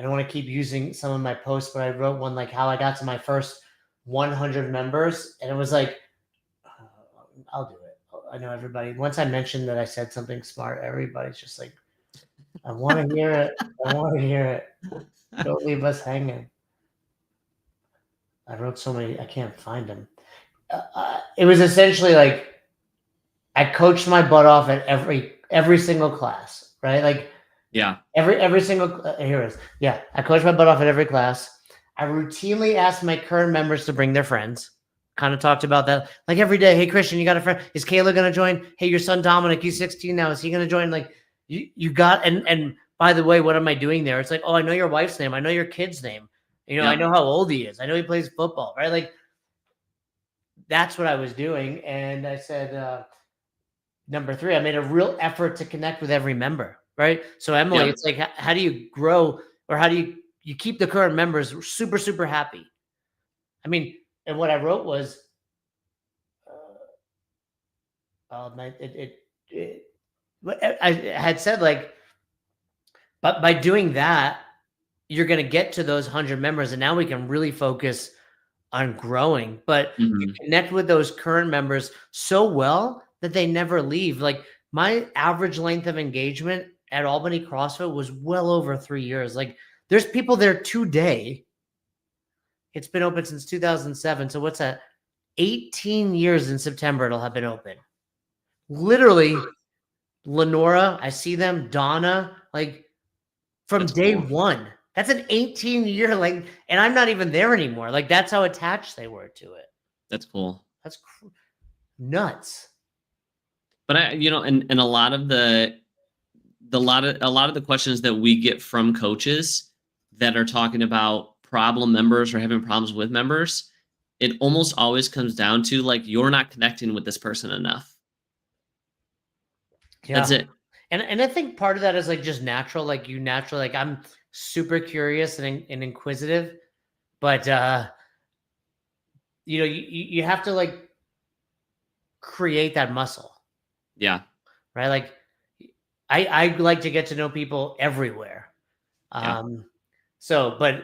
don't want to keep using some of my posts, but I wrote one like how I got to my first 100 members, and it was like, I'll do it. I know everybody. Once I mentioned that I said something smart, everybody's just like, I want to hear it. I want to hear it. Don't leave us hanging. I wrote so many, I can't find them. It was essentially like, I coached my butt off at every single class, right? Like, yeah, every single here it is. Yeah, I coached my butt off at every class. I routinely asked my current members to bring their friends. Kind of talked about that, like every day. Hey, Christian, you got a friend? Is Kayla going to join? Hey, your son Dominic, he's 16 now. Is he going to join? Like, you got, and by the way, what am I doing there? It's like, oh, I know your wife's name. I know your kid's name. I know how old he is. I know he plays football, right? Like, that's what I was doing. And I said, number 3, I made a real effort to connect with every member, right? So Emily, it's like, how do you grow, or how do you keep the current members super, super happy? And what I wrote was, I had said like, but by doing that, you're going to get to those 100 members, and now we can really focus on growing. But you connect with those current members so well that they never leave. Like, my average length of engagement at Albany CrossFit was well over 3 years. Like, there's people there today. It's been open since 2007. So what's that? 18 years in September it'll have been open. Literally, Lenora, I see them, Donna, like, from day one. That's an 18-year, like, and I'm not even there anymore. Like, that's how attached they were to it. That's cool. That's nuts. But and a lot of the questions that we get from coaches that are talking about problem members or having problems with members, it almost always comes down to like, you're not connecting with this person enough. Yeah. That's it. And I think part of that is like just natural. Like, like, I'm super curious and inquisitive, but you have to like create that muscle. Yeah. Right. Like I like to get to know people everywhere. Yeah. But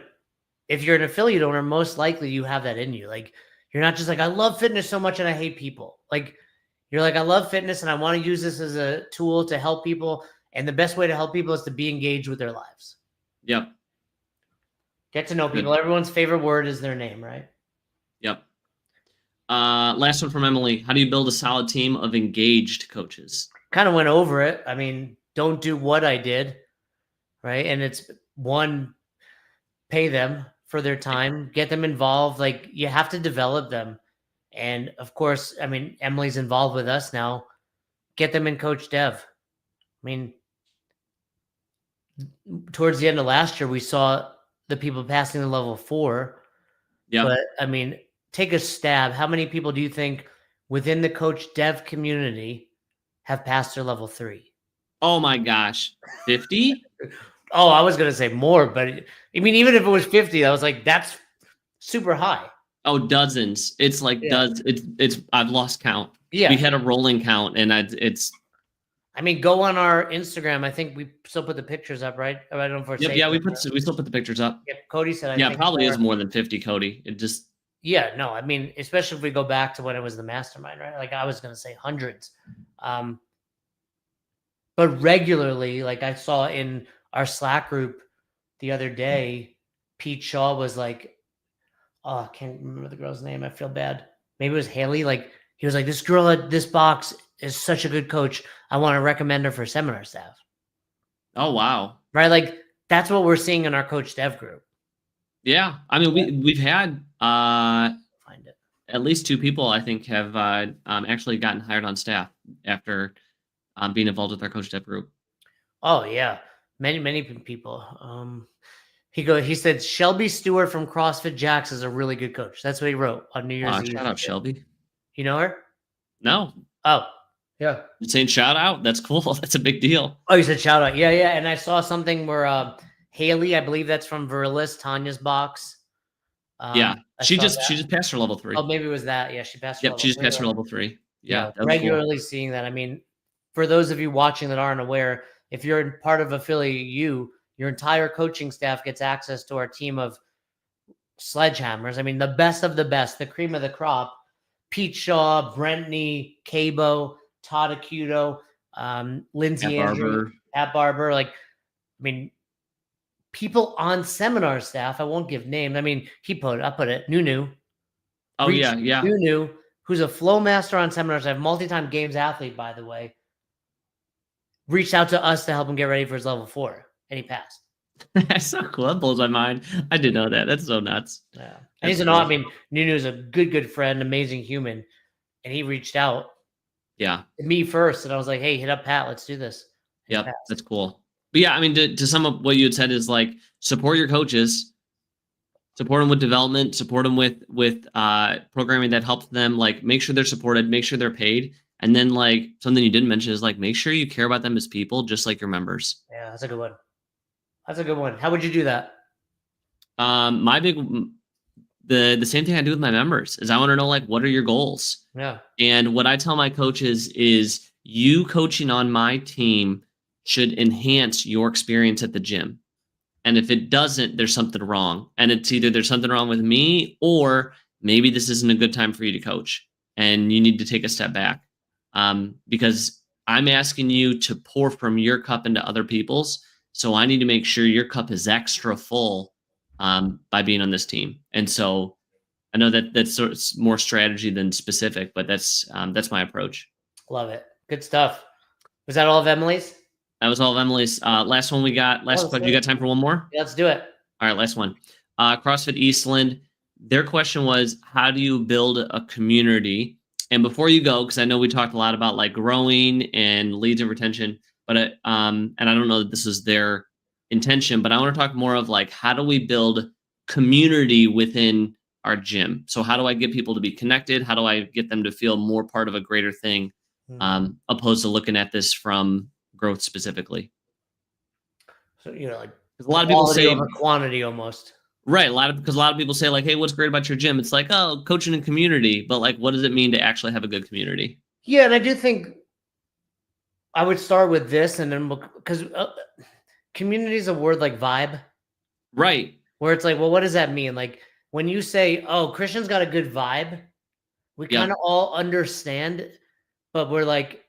if you're an affiliate owner, most likely you have that in you. Like you're not just like, I love fitness so much and I hate people. Like you're like, I love fitness and I want to use this as a tool to help people. And the best way to help people is to be engaged with their lives. Yep. Get to know people. Good. Everyone's favorite word is their name, right? Yep. Last one from Emily. How do you build a solid team of engaged coaches? Kind of went over it. I mean, don't do what I did, right? And it's one, pay them for their time, get them involved. Like you have to develop them. And of course, I mean, Emily's involved with us now. Get them in Coach Dev. I mean, towards the end of last year, we saw the people passing the level 4. Yeah. But I mean, take a stab. How many people do you think within the Coach Dev community have passed their level 3? Oh my gosh. 50? Oh, I was going to say more, but I mean, even if it was 50, I was like, that's super high. Oh, dozens. It's like it's I've lost count. Yeah. We had a rolling count and it's. I mean, go on our Instagram. I think we still put the pictures up, right? I don't know if we're Yep, yeah, we still put the pictures up. Yep, Cody said. I think probably is more than 50, Cody. It just. Yeah, no, I mean, especially if we go back to when it was the mastermind, right? Like I was going to say hundreds, but regularly, like I saw in our Slack group the other day, Pete Shaw was like, "Oh, I can't remember the girl's name. I feel bad. Maybe it was Haley." Like he was like, "This girl at this box is such a good coach. I want to recommend her for seminar staff." Oh wow! Right, like that's what we're seeing in our Coach Dev group. Yeah, I mean we've had Find it. At least 2 people I think have actually gotten hired on staff after being involved with our Coach Dev group. Oh yeah, many people. He said Shelby Stewart from CrossFit Jacks is a really good coach. That's what he wrote on New Year's Eve. Shout out Shelby. You know her? No. Oh, yeah. You're saying shout out? That's cool. That's a big deal. Oh, you said shout out. Yeah. And I saw something where Haley, I believe that's from Relentless, Tanya's box. Yeah. She just passed her level 3. Oh, maybe it was that. Yeah, she passed her level 3. She just passed her level 3. Yeah. Regularly seeing that. I mean, for those of you watching that aren't aware, if you're part of Affiliate U, your entire coaching staff gets access to our team of sledgehammers. I mean, the best of the best, the cream of the crop. Pete Shaw, Brentney, Cabo, Todd Acuto, Lindsay Andrew, Pat Barber. Like, I mean, people on seminar staff. I won't give names. I mean, I put it. Nunu. Oh yeah. Nunu, who's a flow master on seminars. I have multi-time games athlete, by the way. Reached out to us to help him get ready for his level 4, and he passed. That's so cool. That blows my mind. I didn't know that. That's so nuts. Yeah, and he's I mean, Nunu's a good friend, amazing human, and he reached out. Yeah, to me first, and I was like, "Hey, hit up Pat. Let's do this." Yep, that's cool. But yeah, I mean, to sum up what you had said is like support your coaches, support them with development, support them with programming that helps them. Like make sure they're supported, make sure they're paid. And then like something you didn't mention is like, make sure you care about them as people, just like your members. Yeah, that's a good one. That's a good one. How would you do that? The same thing I do with my members is I want to know like, what are your goals? Yeah. And what I tell my coaches is you coaching on my team should enhance your experience at the gym. And if it doesn't, there's something wrong. And it's either there's something wrong with me or maybe this isn't a good time for you to coach and you need to take a step back. Because I'm asking you to pour from your cup into other people's. So I need to make sure your cup is extra full by being on this team. And so I know that that's sort of more strategy than specific, but that's my approach. Love it. Good stuff. Was that all of Emily's? That was all of Emily's. Last one we got. Last question. You got time for one more? Yeah, let's do it. All right, last one. CrossFit Eastland. Their question was, how do you build a community? And before you go, because I know we talked a lot about like growing and leads and retention, but and I don't know that this is their intention, but I want to talk more of like, how do we build community within our gym? So how do I get people to be connected? How do I get them to feel more part of a greater thing, opposed to looking at this from growth specifically? So, like a lot of people say over quantity almost. Right. Because a lot of people say like, hey, what's great about your gym? It's like, oh, coaching and community. But like, what does it mean to actually have a good community? Yeah. And I do think I would start with this and then because community is a word like vibe, Right. where it's like, well, what does that mean? Like when you say, oh, Christian's got a good vibe, we kind Yep. of all understand, but we're like,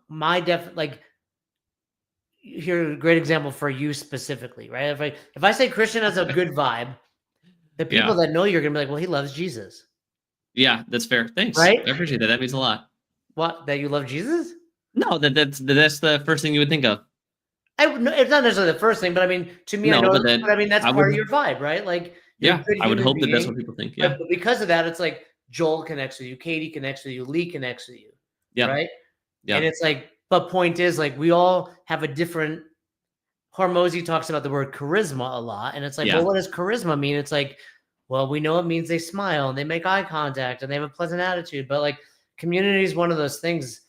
like, here's a great example for you specifically, right? If I say Christian has a good vibe, the people Yeah. that know you're gonna be like, well, he loves Jesus, Yeah. That's fair. Thanks. right? I appreciate that. That means a lot. What, that you love Jesus? No, that's the first thing you would think of. No, it's not necessarily the first thing, but I mean, to me, I No, know, but but I mean, that's I part would, of your vibe, right? Like you're a yeah, good I would human hope that that's what being, people think. but Yeah. because of that, it's like Joel connects with you, Katie connects with you, Lee connects with you, Yep. right? And Yep. it's like, but point is, like, we all have a different. Hormozy talks about the word charisma a lot, and it's like, well, Yeah. what does charisma mean? It's like, well, we know it means they smile and they make eye contact and they have a pleasant attitude, but like community is one of those things.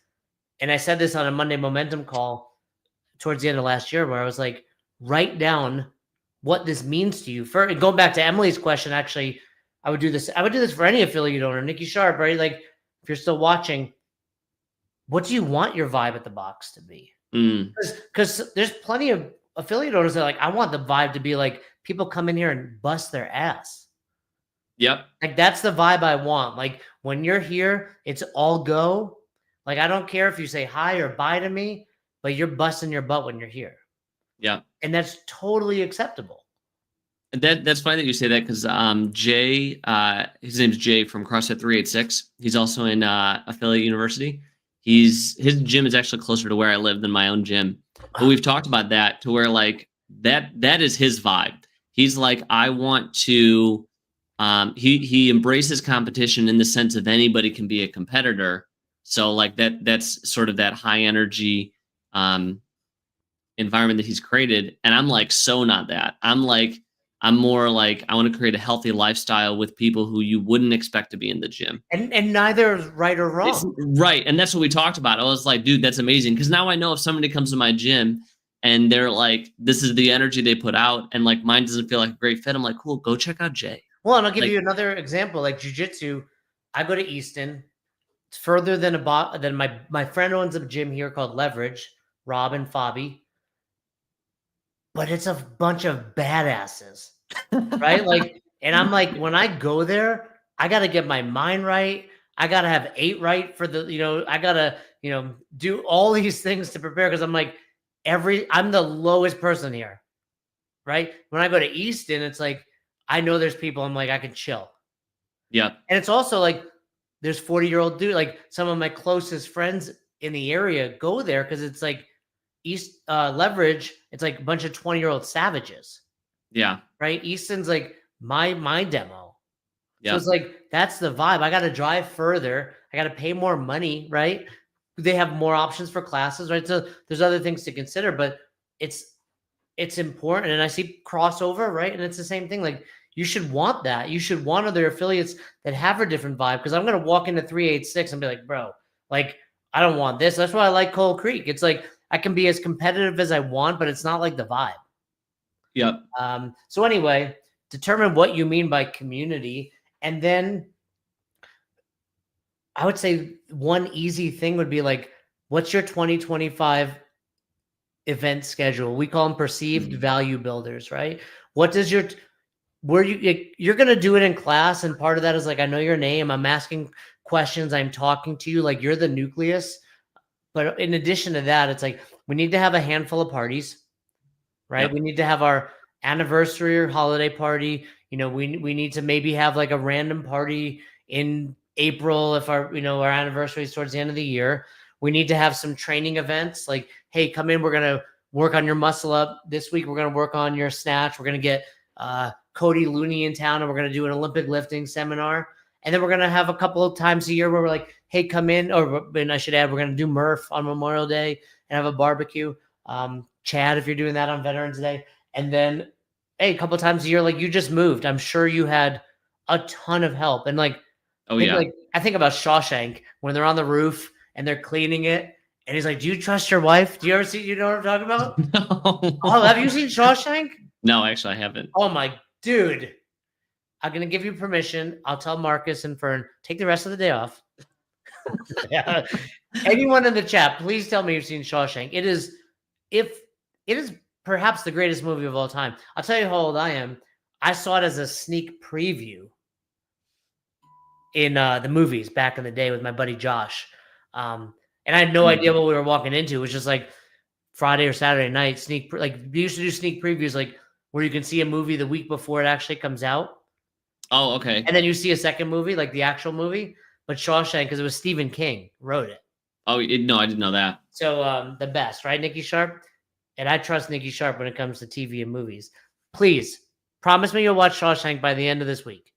And I said this on a Monday Momentum call towards the end of last year, where I was like, write down what this means to you. And going back to Emily's question, actually, I would do this. I would do this for any affiliate owner, Nikki Sharp, right? Like, if you're still watching, what do you want your vibe at the box to be? Because there's plenty of affiliate owners that are like, I want the vibe to be like people come in here and bust their ass. Yep. Like that's the vibe I want. Like when you're here, it's all go. Like I don't care if you say hi or bye to me, but you're busting your butt when you're here. Yeah. And that's totally acceptable. That's funny that you say that because Jay, his name's Jay from CrossFit 386. He's also in Affiliate University. His gym is actually closer to where I live than my own gym. But we've talked about that to where like that is his vibe. He's like, I want to. He embraces competition in the sense of anybody can be a competitor. So like that's sort of that high energy environment that he's created. And I'm like, so not that. I'm more like, I want to create a healthy lifestyle with people who you wouldn't expect to be in the gym. And neither is right or wrong. Right. And that's what we talked about. I was like, dude, that's amazing. Because now I know if somebody comes to my gym and they're like, this is the energy they put out, and like mine doesn't feel like a great fit, I'm like, cool, go check out Jay. Well, and I'll give you another example, like jiu-jitsu. I go to Easton. It's further than my friend owns a gym here called Leverage, Rob and Fabi. But it's a bunch of badasses, right? Like, and I'm like, when I go there, I got to get my mind right. I got to have 8 right for the, I got to, do all these things to prepare. Cause I'm like, I'm the lowest person here, right? When I go to Easton, it's like, I know there's people, I'm like, I can chill. Yeah. And it's also like, there's 40-year-old dude, like some of my closest friends in the area go there. Cause it's like, Leverage, it's like a bunch of 20-year-old savages. Yeah. Right. Easton's like my demo. Yeah. So it's like, that's the vibe. I got to drive further. I got to pay more money. Right. They have more options for classes. Right. So there's other things to consider, but it's important. And I see crossover. Right. And it's the same thing. Like you should want that. You should want other affiliates that have a different vibe. Cause I'm going to walk into 386 and be like, bro, like, I don't want this. That's why I like Coal Creek. It's like, I can be as competitive as I want, but it's not like the vibe. Yep. So anyway, determine what you mean by community. And then I would say one easy thing would be like, what's your 2025 event schedule? We call them perceived value builders, right? What does you're going to do it in class. And part of that is like, I know your name. I'm asking questions. I'm talking to you. Like you're the nucleus. But in addition to that, it's like we need to have a handful of parties, right? Yep. We need to have our anniversary or holiday party. We need to maybe have like a random party in April if our anniversary is towards the end of the year. We need to have some training events like, hey, come in. We're going to work on your muscle up this week. We're going to work on your snatch. We're going to get Cody Looney in town and we're going to do an Olympic lifting seminar. And then we're going to have a couple of times a year where we're like, hey, come in. And I should add, we're going to do Murph on Memorial Day and have a barbecue. Chad, if you're doing that on Veterans Day. And then, hey, a couple of times a year, like you just moved. I'm sure you had a ton of help. And like, I think about Shawshank when they're on the roof and they're cleaning it. And he's like, do you trust your wife? Do you ever see, you know what I'm talking about? No. Oh, have you seen Shawshank? No, actually I haven't. Oh my dude. I'm going to give you permission. I'll tell Marcus and Fern, take the rest of the day off. Yeah. Anyone in the chat, please tell me you've seen Shawshank. It is perhaps the greatest movie of all time. I'll tell you how old I am. I saw it as a sneak preview in the movies back in the day with my buddy Josh. And I had no idea what we were walking into. It was just like Friday or Saturday night like we used to do sneak previews, like where you can see a movie the week before it actually comes out. Oh, okay. And then you see a second movie, like the actual movie. But Shawshank, because it was Stephen King wrote it. Oh, no, I didn't know that. So the best, right, Nikki Sharp? And I trust Nikki Sharp when it comes to TV and movies. Please promise me you'll watch Shawshank by the end of this week.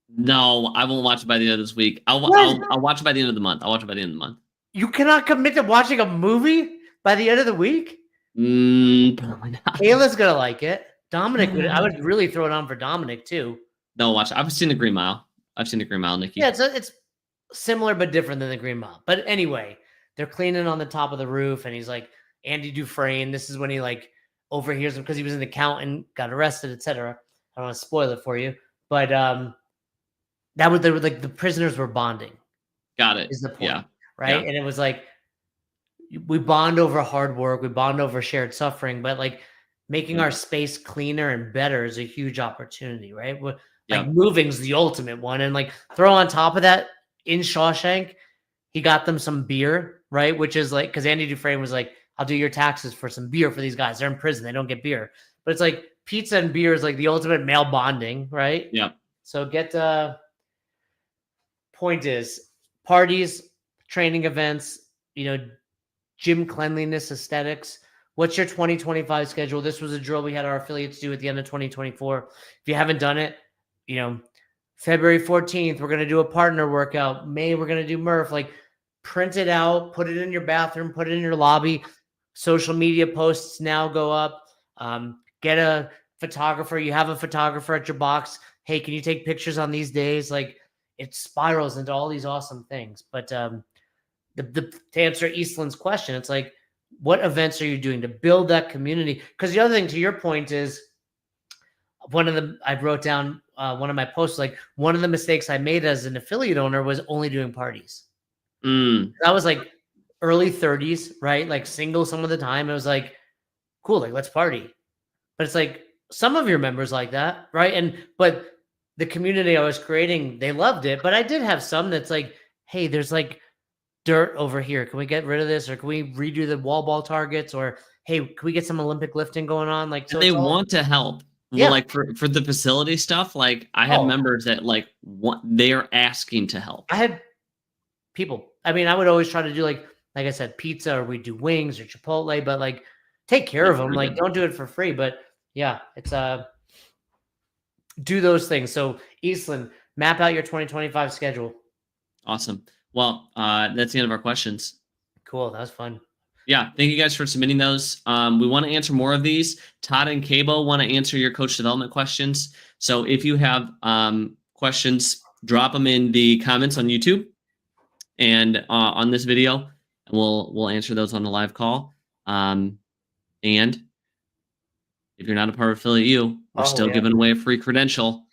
No, I won't watch it by the end of this week. I'll watch it by the end of the month. I'll watch it by the end of the month. You cannot commit to watching a movie by the end of the week? Probably not. Kayla's going to like it. Dominic, I would really throw it on for Dominic, too. No, watch it. I've seen The Green Mile. Nikki. Yeah, it's similar but different than The Green Mile. But anyway, they're cleaning on the top of the roof, and he's like, Andy Dufresne. This is when he like overhears him because he was an accountant, got arrested, etc. I don't want to spoil it for you, but that was like the prisoners were bonding. Got it. Is the point, yeah. right? Yeah. And it was like we bond over hard work, we bond over shared suffering, but like making our space cleaner and better is a huge opportunity, right? Like moving's the ultimate one, and like throw on top of that in Shawshank, he got them some beer, right? Which is like because Andy Dufresne was like, I'll do your taxes for some beer for these guys. They're in prison. They don't get beer. But it's like pizza and beer is like the ultimate male bonding, right? Yeah. So point is parties, training events, gym cleanliness, aesthetics. What's your 2025 schedule? This was a drill we had our affiliates do at the end of 2024. If you haven't done it, February 14th, we're going to do a partner workout. May, we're going to do Murph. Like, print it out, put it in your bathroom, put it in your lobby. Social media posts now go up. Get a photographer. You have a photographer at your box. Hey, can you take pictures on these days? Like, it spirals into all these awesome things. But to answer Eastland's question, it's like, what events are you doing to build that community? Because the other thing, to your point, is I wrote down one of my posts, like one of the mistakes I made as an affiliate owner was only doing parties. I was like early 30s, right? Like single some of the time. It was like, cool, like let's party. But it's like some of your members like that, right? But the community I was creating, they loved it. But I did have some that's like, hey, there's like dirt over here. Can we get rid of this? Or can we redo the wall ball targets? Or hey, can we get some Olympic lifting going on? Like, so they want to help. Yeah. Well, like for the facility stuff, like I had members that like they are asking to help. I had people. I mean, I would always try to do like I said, pizza, or we do wings or Chipotle, but like take care of them. Like don't do it for free. But yeah, it's do those things. So Eastland, map out your 2025 schedule. Awesome. Well, that's the end of our questions. Cool. That was fun. Yeah. Thank you guys for submitting those. We want to answer more of these. Todd and Cabo want to answer your coach development questions. So if you have questions, drop them in the comments on YouTube and on this video, and we'll answer those on the live call. And if you're not a part of Affiliate U, we're still giving away a free credential.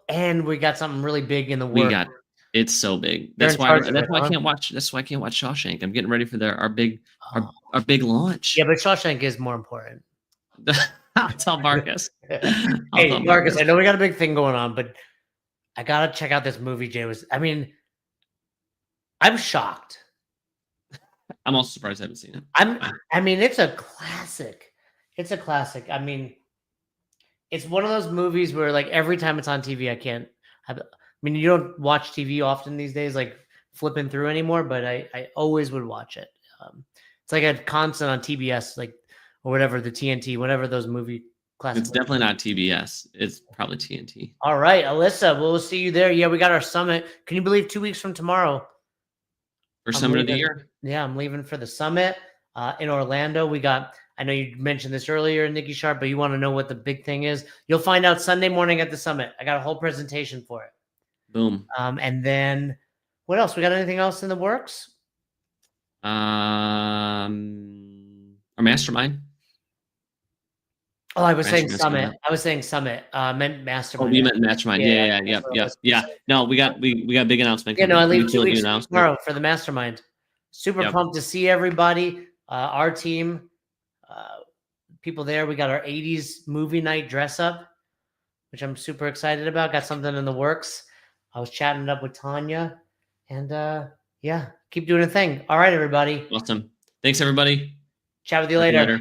And we got something really big in the works. It's so big. That's why I can't watch Shawshank. I'm getting ready for our big launch. Yeah, but Shawshank is more important. I'll tell Marcus. Hey, Marcus, I know we got a big thing going on, but I gotta check out this movie. I'm shocked. I'm also surprised I haven't seen it. It's a classic. It's a classic. I mean, it's one of those movies where like every time it's on TV, you don't watch TV often these days, like flipping through anymore, but I always would watch it. It's like a constant on TBS, like, or whatever, the TNT, whatever those movie classics. It's definitely not TBS. It's probably TNT. All right, Alyssa, we'll see you there. Yeah, we got our summit. Can you believe 2 weeks from tomorrow? First summit of the year. Yeah, I'm leaving for the summit in Orlando. I know you mentioned this earlier, Nikki Sharp, but you want to know what the big thing is? You'll find out Sunday morning at the summit. I got a whole presentation for it. Boom. And then what else? We got anything else in the works? Our mastermind. Oh, I was saying Mastermind's coming summit. up. I was saying summit. Meant Oh, mastermind. you meant mastermind. Yeah. That's Yep. what I Yep. was Yeah. gonna say. No, we got a big announcement Yeah, no, I coming. leave We 2 feel a new weeks announcement. tomorrow for the mastermind. Super Yep. pumped to see everybody. Our team, people there. We got our 80s movie night dress up, which I'm super excited about. Got something in the works. I was chatting it up with Tanya, and yeah, keep doing a thing. All right, everybody. Awesome. Thanks, everybody. Chat with you Talk to you later. later.